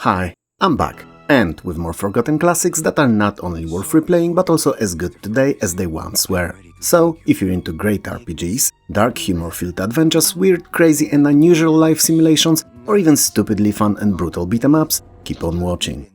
Hi, I'm back, and with more forgotten classics that are not only worth replaying but also as good today as they once were. So, if you're into great RPGs, dark humor-filled adventures, weird, crazy and unusual life simulations, or even stupidly fun and brutal beat-em-ups, keep on watching.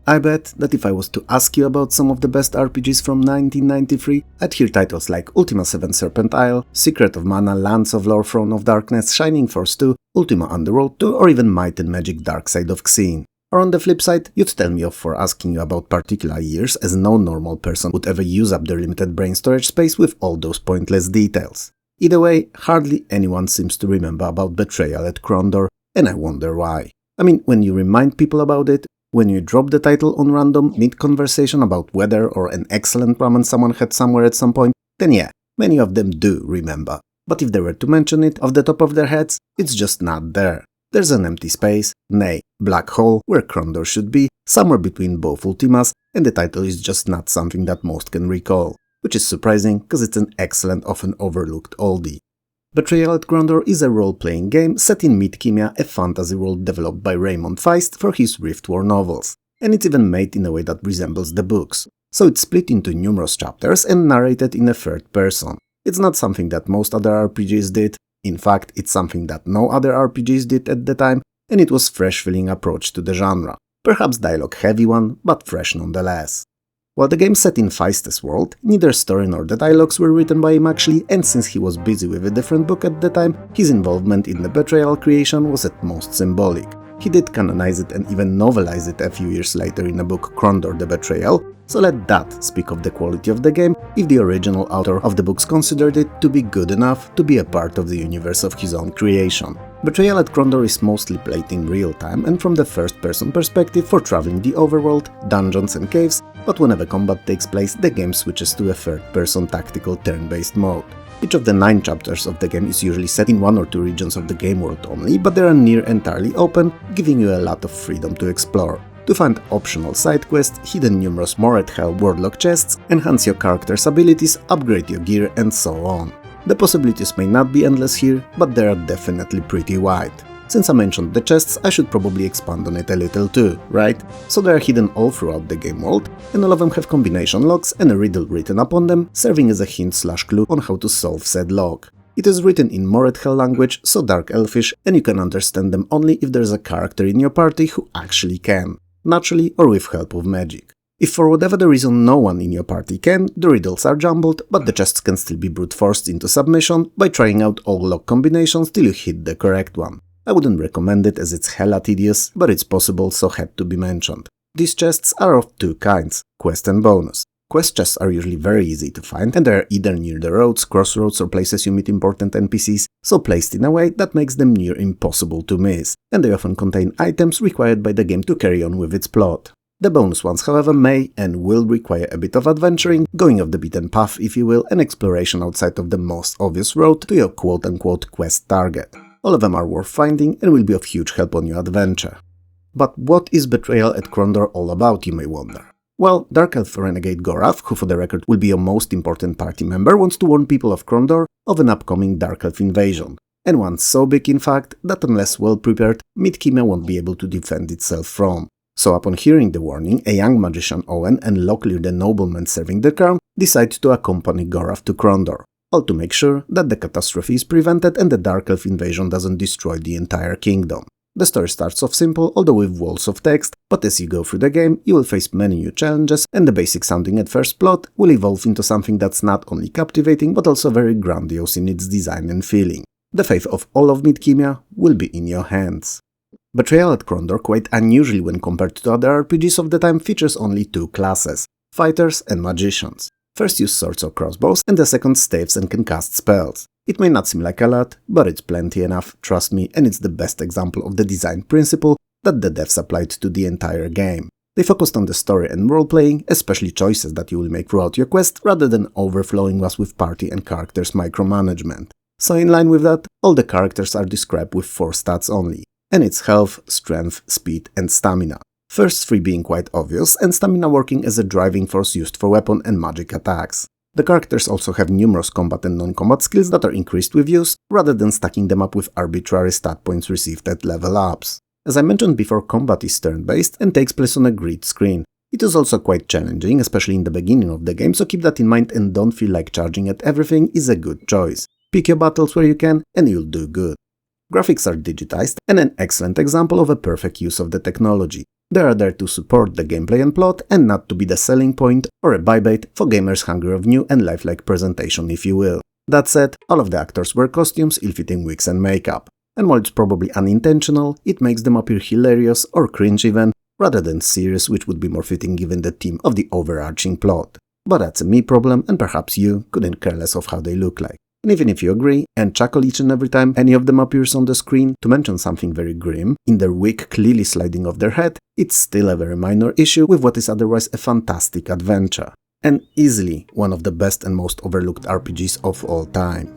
I bet that if I was to ask you about some of the best RPGs from 1993, I'd hear titles like Ultima 7 Serpent Isle, Secret of Mana, Lands of Lore, Throne of Darkness, Shining Force 2, Ultima Underworld 2, or even Might and Magic Dark Side of Xeen. Or on the flip side, you'd tell me off for asking you about particular years, as no normal person would ever use up their limited brain storage space with all those pointless details. Either way, hardly anyone seems to remember about Betrayal at Krondor, and I wonder why. I mean, when you remind people about it, when you drop the title on random mid-conversation about weather or an excellent ramen someone had somewhere at some point, then yeah, many of them do remember. But if they were to mention it off the top of their heads, it's just not there. There's an empty space, nay, black hole, where Krondor should be, somewhere between both Ultimas, and the title is just not something that most can recall. Which is surprising, because it's an excellent, often overlooked oldie. Betrayal at Krondor is a role-playing game set in Midkemia, a fantasy world developed by Raymond Feist for his Rift War novels, and it's even made in a way that resembles the books. So it's split into numerous chapters and narrated in a third person. It's not something that most other RPGs did, in fact it's something that no other RPGs did at the time, and it was fresh-feeling approach to the genre. Perhaps dialogue-heavy one, but fresh nonetheless. While the game set in Feist's world, neither story nor the dialogues were written by him actually, and since he was busy with a different book at the time, his involvement in the Betrayal creation was at most symbolic. He did canonize it and even novelize it a few years later in a book Krondor the Betrayal, so let that speak of the quality of the game if the original author of the books considered it to be good enough to be a part of the universe of his own creation. Betrayal at Krondor is mostly played in real time and from the first-person perspective for traveling the overworld, dungeons and caves, but whenever combat takes place, the game switches to a third-person tactical turn-based mode. Each of the 9 chapters of the game is usually set in 1 or 2 regions of the game world only, but they are near entirely open, giving you a lot of freedom to explore. To find optional side quests, hidden numerous more at Hell Warlock chests, enhance your character's abilities, upgrade your gear and so on. The possibilities may not be endless here, but they are definitely pretty wide. Since I mentioned the chests, I should probably expand on it a little too, right? So they are hidden all throughout the game world, and all of them have combination logs and a riddle written upon them, serving as a hint/clue on how to solve said log. It is written in Moredhell language, so Dark Elfish, and you can understand them only if there's a character in your party who actually can, naturally or with help of magic. If for whatever the reason no one in your party can, the riddles are jumbled, but the chests can still be brute forced into submission by trying out all log combinations till you hit the correct one. I wouldn't recommend it as it's hella tedious, but it's possible, so had to be mentioned. These chests are of 2 kinds, quest and bonus. Quest chests are usually very easy to find, and they are either near the roads, crossroads or places you meet important NPCs, so placed in a way that makes them near impossible to miss, and they often contain items required by the game to carry on with its plot. The bonus ones, however, may and will require a bit of adventuring, going off the beaten path if you will, and exploration outside of the most obvious road to your quote-unquote quest target. All of them are worth finding and will be of huge help on your adventure. But what is Betrayal at Krondor all about, you may wonder? Well, Dark Elf Renegade Gorath, who for the record will be your most important party member, wants to warn people of Krondor of an upcoming Dark Elf invasion. And one so big in fact that unless well prepared, Midkemia won't be able to defend itself from. So upon hearing the warning, a young magician Owen and Locklear the nobleman serving the crown decide to accompany Gorath to Krondor, all to make sure that the catastrophe is prevented and the Dark Elf invasion doesn't destroy the entire kingdom. The story starts off simple, although with walls of text, but as you go through the game, you will face many new challenges, and the basic sounding at first plot will evolve into something that's not only captivating, but also very grandiose in its design and feeling. The fate of all of Midkemia will be in your hands. Betrayal at Krondor, quite unusually when compared to other RPGs of the time, features only 2 classes, fighters and magicians. First use swords or crossbows, and the second staves and can cast spells. It may not seem like a lot, but it's plenty enough, trust me, and it's the best example of the design principle that the devs applied to the entire game. They focused on the story and role-playing, especially choices that you will make throughout your quest, rather than overflowing us with party and characters micromanagement. So in line with that, all the characters are described with 4 stats only, and it's health, strength, speed and stamina. First 3 being quite obvious, and stamina working as a driving force used for weapon and magic attacks. The characters also have numerous combat and non-combat skills that are increased with use, rather than stacking them up with arbitrary stat points received at level ups. As I mentioned before, combat is turn-based and takes place on a grid screen. It is also quite challenging, especially in the beginning of the game, so keep that in mind and don't feel like charging at everything is a good choice. Pick your battles where you can and you'll do good. Graphics are digitized and an excellent example of a perfect use of the technology. They are there to support the gameplay and plot and not to be the selling point or a buy bait for gamers hungry of new and lifelike presentation, if you will. That said, all of the actors wear costumes, ill-fitting wigs and makeup. And while it's probably unintentional, it makes them appear hilarious or cringe even, rather than serious, which would be more fitting given the theme of the overarching plot. But that's a me problem, and perhaps you couldn't care less of how they look like. And even if you agree, and chuckle each and every time any of them appears on the screen, to mention something very grim, in their wig clearly sliding off their head, it's still a very minor issue with what is otherwise a fantastic adventure. And easily one of the best and most overlooked RPGs of all time.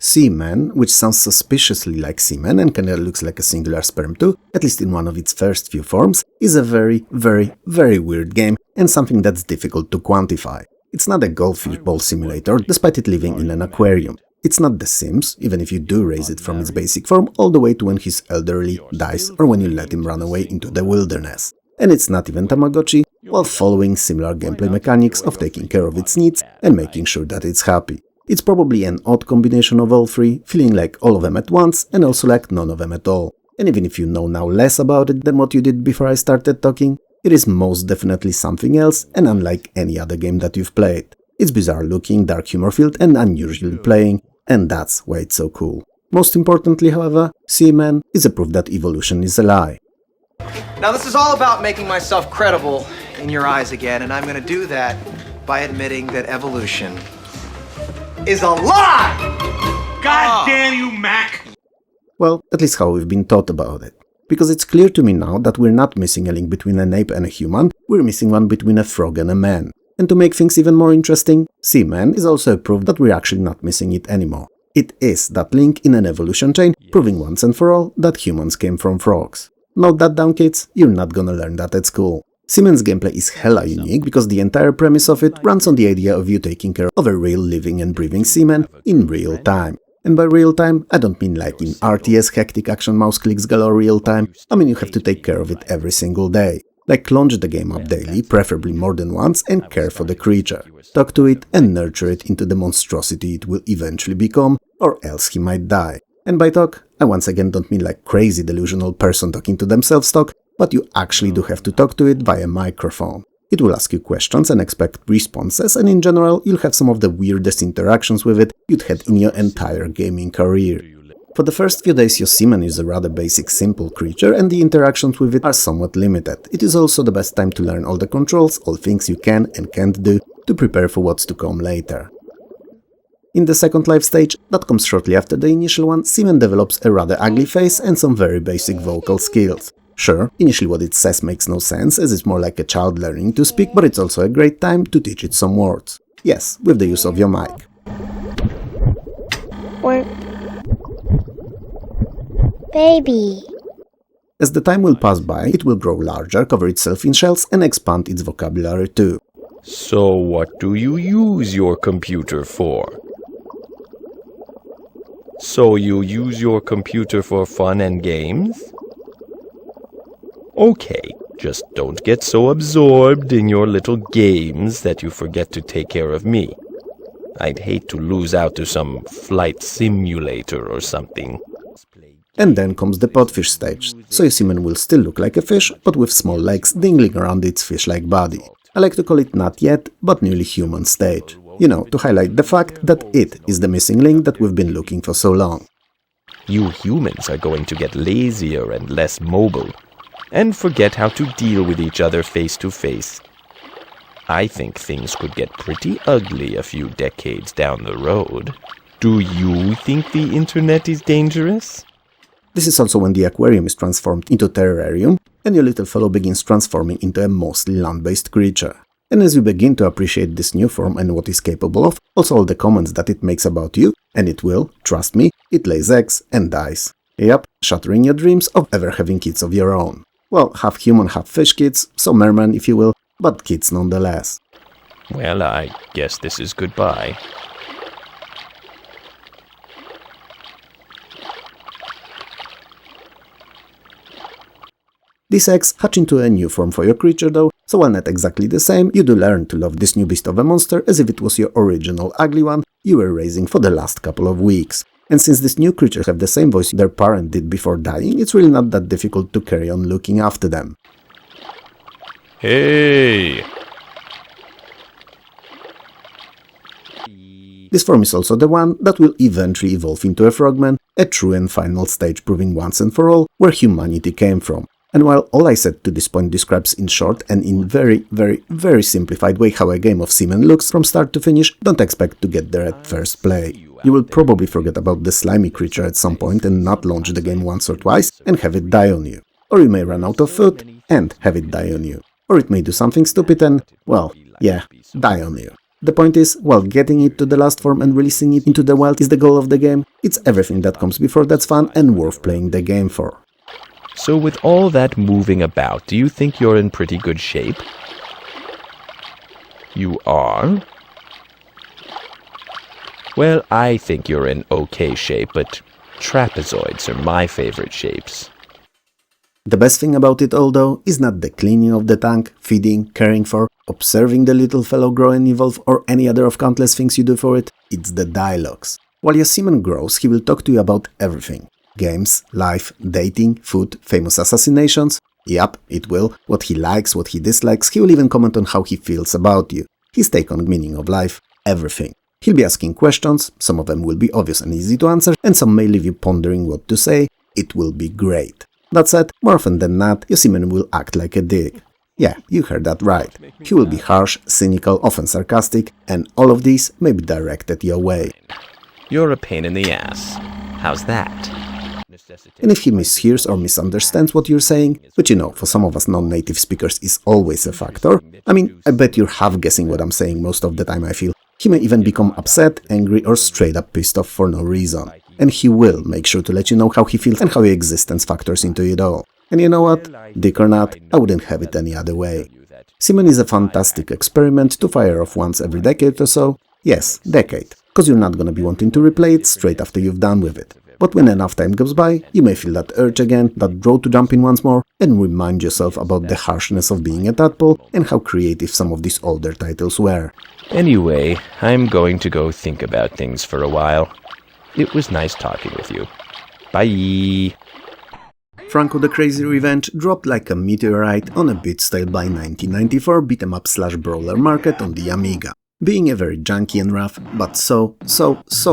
Seaman, which sounds suspiciously like semen and kinda looks like a singular sperm too, at least in one of its first few forms, is a very weird game and something that's difficult to quantify. It's not a goldfish bowl simulator, despite it living in an aquarium. It's not The Sims, even if you do raise it from its basic form all the way to when he's elderly, dies, or when you let him run away into the wilderness. And it's not even Tamagotchi, while following similar gameplay mechanics of taking care of its needs and making sure that it's happy. It's probably an odd combination of all three, feeling like all of them at once and also like none of them at all. And even if you know now less about it than what you did before I started talking, it is most definitely something else and unlike any other game that you've played. It's bizarre looking, dark humor filled and unusually playing, and that's why it's so cool. Most importantly, however, Seaman is a proof that evolution is a lie. Now this is all about making myself credible in your eyes again, and I'm gonna do that by admitting that evolution is a lie! God damn you, Mac! Well, at least how we've been taught about it. Because it's clear to me now that we're not missing a link between an ape and a human, we're missing one between a frog and a man. And to make things even more interesting, Seaman is also a proof that we're actually not missing it anymore. It is that link in an evolution chain, proving once and for all that humans came from frogs. Note that down, kids, you're not gonna learn that at school. Seaman's gameplay is hella unique because the entire premise of it runs on the idea of you taking care of a real living and breathing seaman in real time. And by real time, I don't mean like in RTS hectic action mouse clicks galore real time, I mean you have to take care of it every single day. Like launch the game up daily, preferably more than once, and care for the creature. Talk to it and nurture it into the monstrosity it will eventually become, or else he might die. And by talk, I once again don't mean like crazy delusional person talking to themselves talk, but you actually do have to talk to it via microphone. It will ask you questions and expect responses, and in general, you'll have some of the weirdest interactions with it you'd had in your entire gaming career. For the first few days, your Seaman is a rather basic, simple creature, and the interactions with it are somewhat limited. It is also the best time to learn all the controls, all things you can and can't do, to prepare for what's to come later. In the second life stage, that comes shortly after the initial one, Seaman develops a rather ugly face and some very basic vocal skills. Sure, initially what it says makes no sense, as it's more like a child learning to speak, but it's also a great time to teach it some words. Yes, with the use of your mic. Baby. As the time will pass by, it will grow larger, cover itself in shells, and expand its vocabulary too. So what do you use your computer for? So you use your computer for fun and games? Okay, just don't get so absorbed in your little games that you forget to take care of me. I'd hate to lose out to some flight simulator or something. And then comes the podfish stage, so your seaman will still look like a fish, but with small legs dangling around its fish-like body. I like to call it not yet, but nearly human stage. You know, to highlight the fact that it is the missing link that we've been looking for so long. You humans are going to get lazier and less mobile, and forget how to deal with each other face to face. I think things could get pretty ugly a few decades down the road. Do you think the internet is dangerous? This is also when the aquarium is transformed into a terrarium, and your little fellow begins transforming into a mostly land-based creature. And as you begin to appreciate this new form and what it's capable of, also all the comments that it makes about you, and it will, trust me, it lays eggs and dies. Yep, shattering your dreams of ever having kids of your own. Well, half human, half fish kids, so merman if you will, but kids nonetheless. Well, I guess this is goodbye. These eggs hatch into a new form for your creature though, so while not exactly the same, you do learn to love this new beast of a monster as if it was your original ugly one you were raising for the last couple of weeks. And since these new creatures have the same voice their parent did before dying, it's really not that difficult to carry on looking after them. Hey! This form is also the one that will eventually evolve into a frogman, a true and final stage proving once and for all where humanity came from. And while all I said to this point describes in short and in very simplified way how a game of Seaman looks from start to finish, don't expect to get there at first play. You will probably forget about the slimy creature at some point and not launch the game once or twice and have it die on you. Or you may run out of food and have it die on you. Or it may do something stupid and, well, yeah, die on you. The point is, while getting it to the last form and releasing it into the wild is the goal of the game, it's everything that comes before that's fun and worth playing the game for. So with all that moving about, do you think you're in pretty good shape? You are? Well, I think you're in okay shape, but trapezoids are my favorite shapes. The best thing about it all though is not the cleaning of the tank, feeding, caring for, observing the little fellow grow and evolve or any other of countless things you do for it, it's the dialogues. While your Seaman grows, he will talk to you about everything. Games, life, dating, food, famous assassinations. Yup, it will. What he likes, what he dislikes, he will even comment on how he feels about you. His take on meaning of life, everything. He'll be asking questions, some of them will be obvious and easy to answer, and some may leave you pondering what to say. It will be great. That said, more often than not, your Seaman will act like a dick. Yeah, you heard that right. He will be harsh, cynical, often sarcastic, and all of these may be directed your way. You're a pain in the ass. How's that? And if he mishears or misunderstands what you're saying, which you know, for some of us non-native speakers is always a factor, I mean, I bet you're half guessing what I'm saying most of the time I feel, he may even become upset, angry or straight up pissed off for no reason. And he will make sure to let you know how he feels and how your existence factors into it all. And you know what? Dick or not, I wouldn't have it any other way. Seaman is a fantastic experiment to fire off once every decade or so. Yes, decade, because you're not gonna be wanting to replay it straight after you've done with it. But when enough time goes by, you may feel that urge again, that draw to jump in once more, and remind yourself about the harshness of being a tadpole and how creative some of these older titles were. Anyway, I'm going to go think about things for a while. It was nice talking with you. Bye! Franko the Crazy Revenge dropped like a meteorite on a bit-style by 1994 beat-em-up/brawler market on the Amiga, being a very junky and rough, but so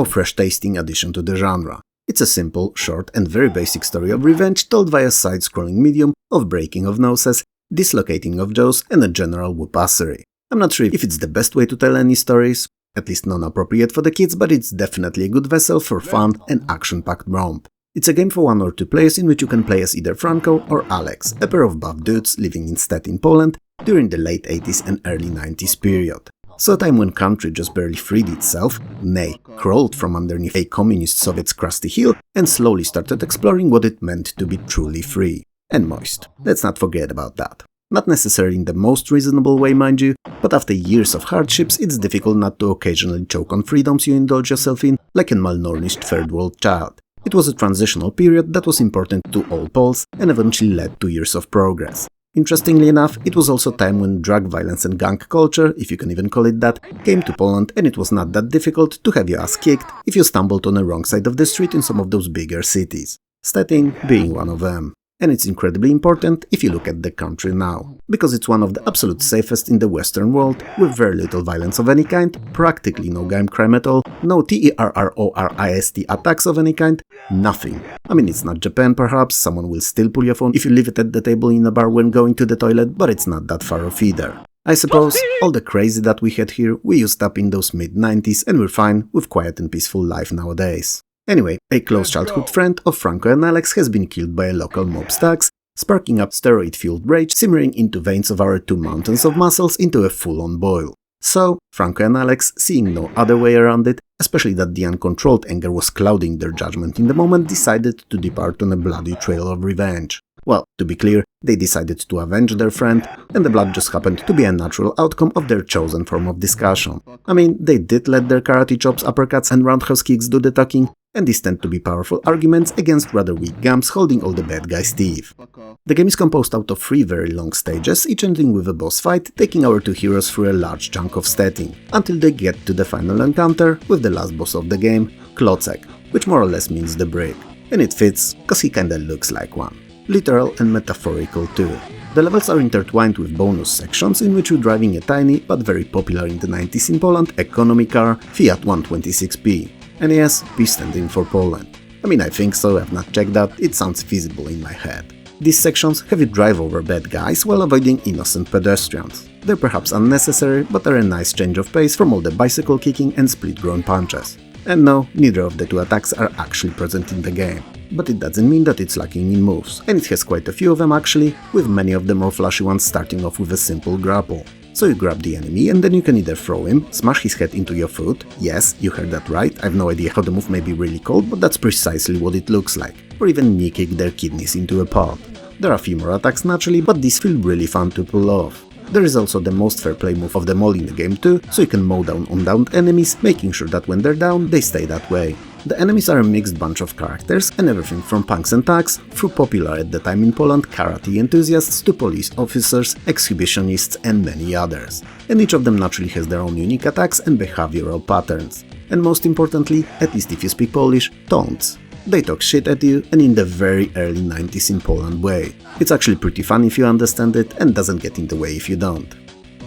fresh-tasting addition to the genre. It's a simple, short and very basic story of revenge told via side-scrolling medium of breaking of noses, dislocating of jaws and a general whoopassery. I'm not sure if it's the best way to tell any stories, at least non-appropriate for the kids, but it's definitely a good vessel for fun and action-packed romp. It's a game for 1 or 2 players in which you can play as either Franko or Alex, a pair of buff dudes living instead in Poland during the late 80s and early 90s period. So a time when country just barely freed itself, nay, crawled from underneath a communist Soviet's crusty heel and slowly started exploring what it meant to be truly free. And moist. Let's not forget about that. Not necessarily in the most reasonable way, mind you, but after years of hardships, it's difficult not to occasionally choke on freedoms you indulge yourself in, like a malnourished third world child. It was a transitional period that was important to all Poles and eventually led to years of progress. Interestingly enough, it was also a time when drug violence and gang culture, if you can even call it that, came to Poland, and it was not that difficult to have your ass kicked if you stumbled on the wrong side of the street in some of those bigger cities. Stettin being one of them. And it's incredibly important if you look at the country now, because it's one of the absolute safest in the Western world, with very little violence of any kind, practically no gang crime at all, no terrorist attacks of any kind, nothing. I mean, it's not Japan perhaps, someone will still pull your phone if you leave it at the table in a bar when going to the toilet, but it's not that far off either. I suppose all the crazy that we had here we used up in those mid-90s and we're fine with quiet and peaceful life nowadays. Anyway, a close childhood friend of Franko and Alex has been killed by a local mob stacks, sparking up steroid-fueled rage simmering into veins of our 2 mountains of muscles into a full-on boil. So, Franko and Alex, seeing no other way around it, especially that the uncontrolled anger was clouding their judgment in the moment, decided to depart on a bloody trail of revenge. Well, to be clear, they decided to avenge their friend, and the blood just happened to be a natural outcome of their chosen form of discussion. I mean, they did let their karate chops, uppercuts and roundhouse kicks do the talking, and these tend to be powerful arguments against rather weak games holding all the bad guys teeth. The game is composed out of 3 very long stages, each ending with a boss fight, taking our 2 heroes through a large chunk of setting, until they get to the final encounter with the last boss of the game, Klocek, which more or less means the brick. And it fits, cause he kinda looks like one. Literal and metaphorical too. The levels are intertwined with bonus sections in which you're driving a tiny, but very popular in the 90s in Poland, economy car Fiat 126P. And yes, P standing for Poland. I mean, I think so, I've not checked that, it sounds feasible in my head. These sections have you drive over bad guys while avoiding innocent pedestrians. They're perhaps unnecessary, but are a nice change of pace from all the bicycle kicking and split-grown punches. And no, neither of the 2 attacks are actually present in the game. But it doesn't mean that it's lacking in moves, and it has quite a few of them actually, with many of the more flashy ones starting off with a simple grapple. So you grab the enemy and then you can either throw him, smash his head into your foot, yes, you heard that right, I've no idea how the move may be really called, but that's precisely what it looks like, or even knee-kick their kidneys into a pot. There are a few more attacks naturally, but these feel really fun to pull off. There is also the most fair play move of them all in the game too, so you can mow down on downed enemies, making sure that when they're down, they stay that way. The enemies are a mixed bunch of characters and everything from punks and thugs, through popular at the time in Poland karate enthusiasts to police officers, exhibitionists and many others. And each of them naturally has their own unique attacks and behavioral patterns. And most importantly, at least if you speak Polish, taunts. They talk shit at you, and in the very early 90s in Poland way. It's actually pretty fun if you understand it and doesn't get in the way if you don't.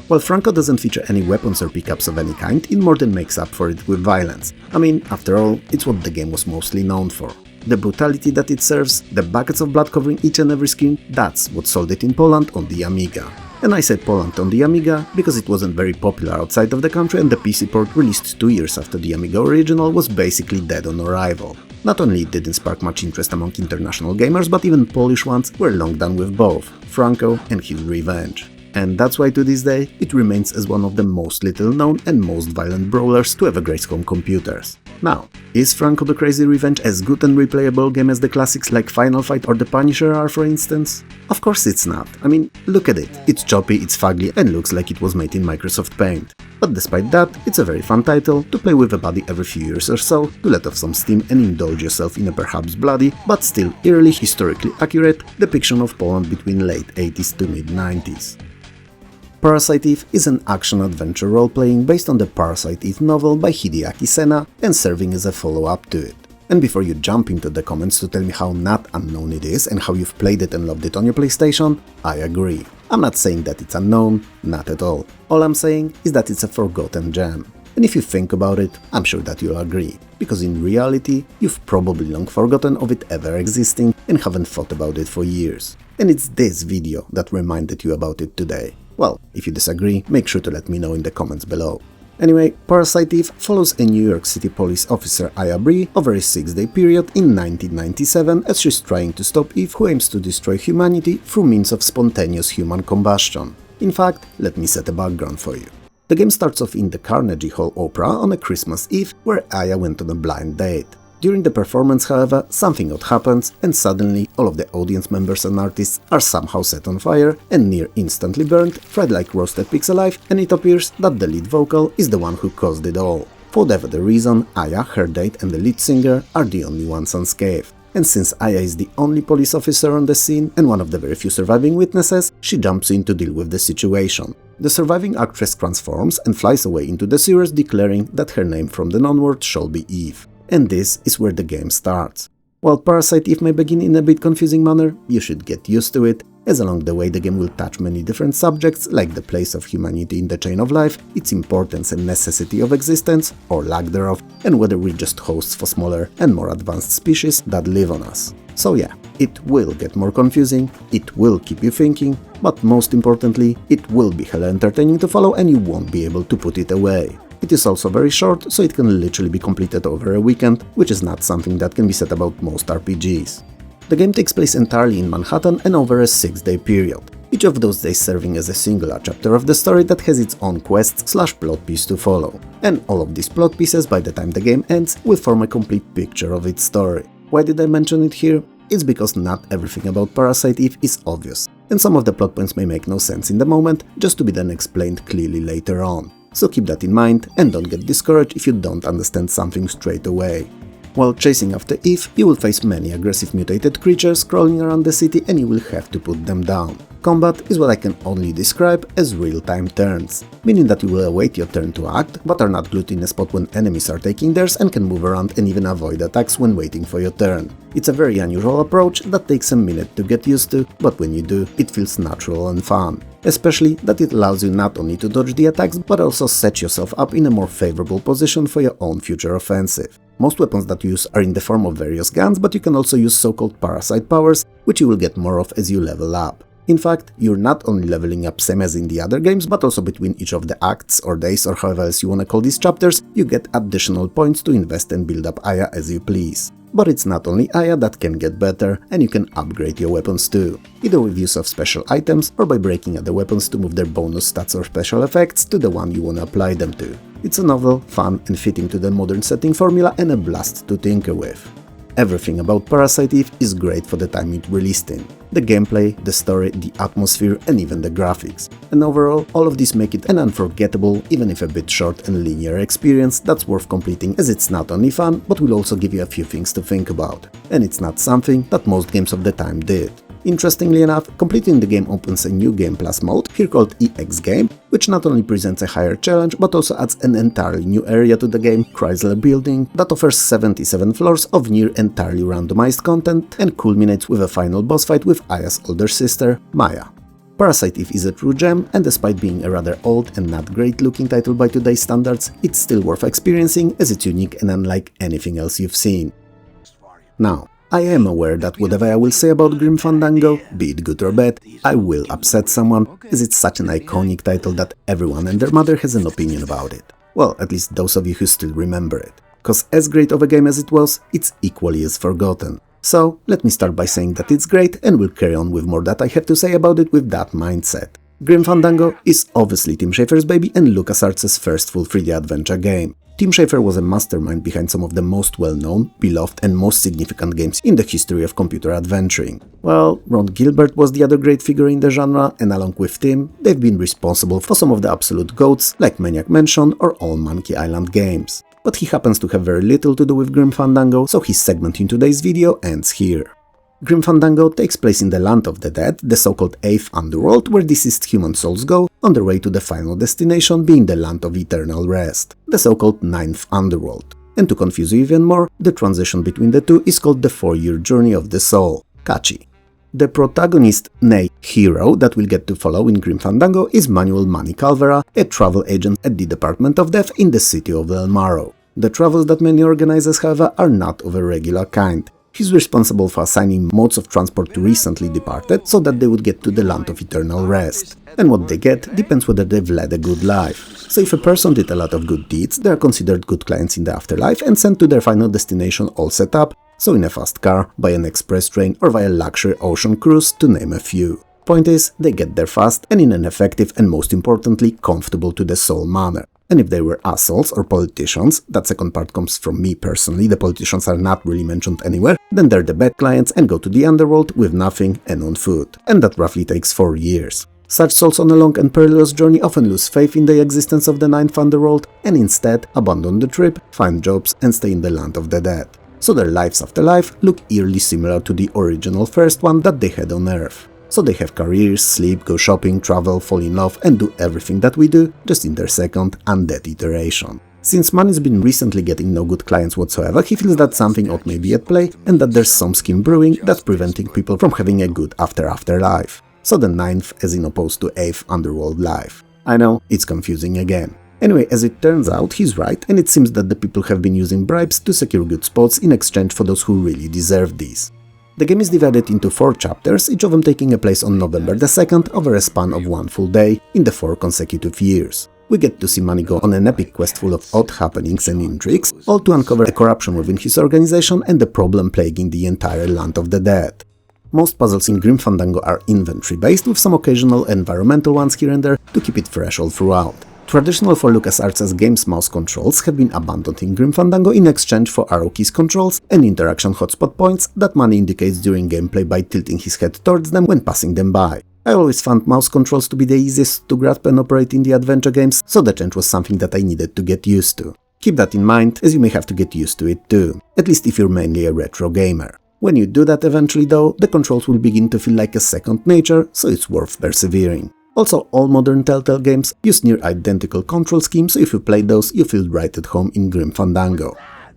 While Franko doesn't feature any weapons or pickups of any kind, it more than makes up for it with violence. I mean, after all, it's what the game was mostly known for. The brutality that it serves, the buckets of blood covering each and every screen, that's what sold it in Poland on the Amiga. And I said Poland on the Amiga because it wasn't very popular outside of the country and the PC port released 2 years after the Amiga original was basically dead on arrival. Not only it didn't spark much interest among international gamers, but even Polish ones were long done with both, Franko and his revenge. And that's why to this day, it remains as one of the most little known and most violent brawlers to ever grace home computers. Now, is Franko the Crazy Revenge as good and replayable game as the classics like Final Fight or The Punisher are, for instance? Of course it's not. I mean, look at it. It's choppy, it's fugly, and looks like it was made in Microsoft Paint. But despite that, it's a very fun title to play with a buddy every few years or so, to let off some steam and indulge yourself in a perhaps bloody, but still eerily historically accurate, depiction of Poland between late 80s to mid 90s. Parasite Eve is an action-adventure role-playing based on the Parasite Eve novel by Hideaki Sena and serving as a follow-up to it. And before you jump into the comments to tell me how not unknown it is and how you've played it and loved it on your PlayStation, I agree. I'm not saying that it's unknown, not at all. All I'm saying is that it's a forgotten gem. And if you think about it, I'm sure that you'll agree, because in reality, you've probably long forgotten of it ever existing and haven't thought about it for years. And it's this video that reminded you about it today. Well, if you disagree, make sure to let me know in the comments below. Anyway, Parasite Eve follows a New York City police officer Aya Bree over a 6-day period in 1997 as she's trying to stop Eve, who aims to destroy humanity through means of spontaneous human combustion. In fact, let me set a background for you. The game starts off in the Carnegie Hall Opera on a Christmas Eve where Aya went on a blind date. During the performance, however, something odd happens and suddenly all of the audience members and artists are somehow set on fire and near instantly burned, fried like roasted pigs alive, and it appears that the lead vocal is the one who caused it all. For whatever the reason, Aya, her date and the lead singer are the only ones unscathed. And since Aya is the only police officer on the scene and one of the very few surviving witnesses, she jumps in to deal with the situation. The surviving actress transforms and flies away into the sewers, declaring that her name from then onward shall be Eve. And this is where the game starts. While Parasite Eve may begin in a bit confusing manner, you should get used to it, as along the way the game will touch many different subjects like the place of humanity in the chain of life, its importance and necessity of existence, or lack thereof, and whether we're just hosts for smaller and more advanced species that live on us. So yeah, it will get more confusing, it will keep you thinking, but most importantly, it will be hella entertaining to follow and you won't be able to put it away. It is also very short, so it can literally be completed over a weekend, which is not something that can be said about most RPGs. The game takes place entirely in Manhattan and over a 6-day period, each of those days serving as a singular chapter of the story that has its own quest/plot piece to follow. And all of these plot pieces, by the time the game ends, will form a complete picture of its story. Why did I mention it here? It's because not everything about Parasite Eve is obvious, and some of the plot points may make no sense in the moment, just to be then explained clearly later on. So keep that in mind and don't get discouraged if you don't understand something straight away. While chasing after Eve, you will face many aggressive mutated creatures crawling around the city and you will have to put them down. Combat is what I can only describe as real-time turns, meaning that you will await your turn to act, but are not glued in a spot when enemies are taking theirs and can move around and even avoid attacks when waiting for your turn. It's a very unusual approach that takes a minute to get used to, but when you do, it feels natural and fun. Especially that it allows you not only to dodge the attacks, but also set yourself up in a more favorable position for your own future offensive. Most weapons that you use are in the form of various guns, but you can also use so-called parasite powers, which you will get more of as you level up. In fact, you're not only leveling up same as in the other games, but also between each of the acts or days or however else you wanna call these chapters, you get additional points to invest and build up Aya as you please. But it's not only Aya that can get better, and you can upgrade your weapons too, either with use of special items or by breaking other weapons to move their bonus stats or special effects to the one you wanna apply them to. It's a novel, fun and fitting to the modern setting formula and a blast to tinker with. Everything about Parasite Eve is great for the time it released in. The gameplay, the story, the atmosphere and even the graphics. And overall, all of these make it an unforgettable, even if a bit short and linear experience that's worth completing, as it's not only fun, but will also give you a few things to think about. And it's not something that most games of the time did. Interestingly enough, completing the game opens a new Game Plus mode, here called EX Game, which not only presents a higher challenge, but also adds an entirely new area to the game, Chrysler Building, that offers 77 floors of near entirely randomized content and culminates with a final boss fight with Aya's older sister, Maya. Parasite Eve is a true gem, and despite being a rather old and not great looking title by today's standards, it's still worth experiencing as it's unique and unlike anything else you've seen. Now, I am aware that whatever I will say about Grim Fandango, be it good or bad, I will upset someone, as it's such an iconic title that everyone and their mother has an opinion about it. Well, at least those of you who still remember it. Cause as great of a game as it was, it's equally as forgotten. So, let me start by saying that it's great, and we'll carry on with more that I have to say about it with that mindset. Grim Fandango is obviously Tim Schafer's baby and LucasArts' first full 3D adventure game. Tim Schafer was a mastermind behind some of the most well-known, beloved and most significant games in the history of computer adventuring. Well, Ron Gilbert was the other great figure in the genre, and along with Tim, they've been responsible for some of the absolute GOATs like Maniac Mansion or all Monkey Island games. But he happens to have very little to do with Grim Fandango, so his segment in today's video ends here. Grim Fandango takes place in the Land of the Dead, the so-called 8th Underworld, where deceased human souls go, on their way to the final destination being the Land of Eternal Rest, the so-called 9th Underworld. And to confuse you even more, the transition between the two is called the 4-year journey of the soul, Kachi. The protagonist, nay, hero, that we'll get to follow in Grim Fandango is Manuel Manny Calvera, a travel agent at the Department of Death in the city of El Marrow. The travels that many organizers, however, are not of a regular kind. He's responsible for assigning modes of transport to recently departed so that they would get to the Land of Eternal Rest. And what they get depends whether they've led a good life. So if a person did a lot of good deeds, they are considered good clients in the afterlife and sent to their final destination all set up, so in a fast car, by an express train or via luxury ocean cruise, to name a few. Point is, they get there fast and in an effective and most importantly comfortable to the soul manner. And if they were assholes or politicians, that second part comes from me personally, the politicians are not really mentioned anywhere, then they're the bad clients and go to the underworld with nothing and on foot. And that roughly takes 4 years. Such souls on a long and perilous journey often lose faith in the existence of the 9th Underworld and instead abandon the trip, find jobs and stay in the Land of the Dead. So their lives after life look eerily similar to the original first one that they had on Earth. So they have careers, sleep, go shopping, travel, fall in love and do everything that we do, just in their second, undead iteration. Since Manny's been recently getting no good clients whatsoever, he feels that something odd may be at play and that there's some scheme brewing that's preventing people from having a good after-life. So the 9th as in opposed to 8th Underworld life. I know, it's confusing again. Anyway, as it turns out, he's right, and it seems that the people have been using bribes to secure good spots in exchange for those who really deserve these. The game is divided into 4 chapters, each of them taking place on November the 2nd over a span of 1 full day in the 4 consecutive years. We get to see Manny go on an epic quest full of odd happenings and intrigues, all to uncover a corruption within his organization and the problem plaguing the entire Land of the Dead. Most puzzles in Grim Fandango are inventory-based, with some occasional environmental ones here and there to keep it fresh all throughout. Traditional for LucasArts' games mouse controls have been abandoned in Grim Fandango in exchange for arrow keys controls and interaction hotspot points that Manny indicates during gameplay by tilting his head towards them when passing them by. I always found mouse controls to be the easiest to grasp and operate in the adventure games, so the change was something that I needed to get used to. Keep that in mind, as you may have to get used to it too, at least if you're mainly a retro gamer. When you do that eventually though, the controls will begin to feel like a second nature, so it's worth persevering. Also, all modern Telltale games use near identical control schemes, so if you play those, you feel right at home in Grim Fandango.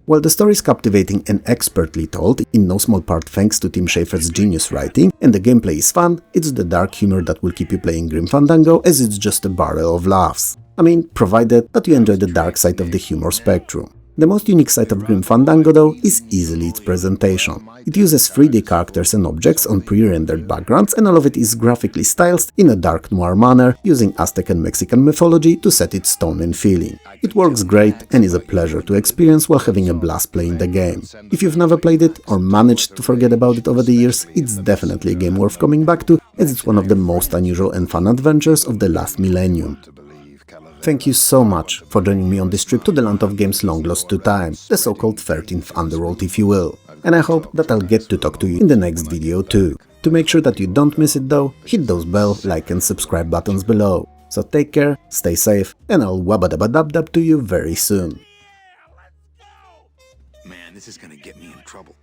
While the story is captivating and expertly told, in no small part thanks to Tim Schafer's genius writing, and the gameplay is fun, it's the dark humor that will keep you playing Grim Fandango, as it's just a barrel of laughs. I mean, provided that you enjoy the dark side of the humor spectrum. The most unique side of Grim Fandango though is easily its presentation. It uses 3D characters and objects on pre-rendered backgrounds, and all of it is graphically stylized in a dark noir manner, using Aztec and Mexican mythology to set its tone and feeling. It works great and is a pleasure to experience while having a blast playing the game. If you've never played it or managed to forget about it over the years, it's definitely a game worth coming back to, as it's one of the most unusual and fun adventures of the last millennium. Thank you so much for joining me on this trip to the land of games long lost to time, the so-called 13th underworld if you will, and I hope that I'll get to talk to you in the next video too. To make sure that you don't miss it though, hit those bell, like and subscribe buttons below. So take care, stay safe, and I'll wabba-dabba-dub-dub to you very soon. Man, this is gonna get me in trouble.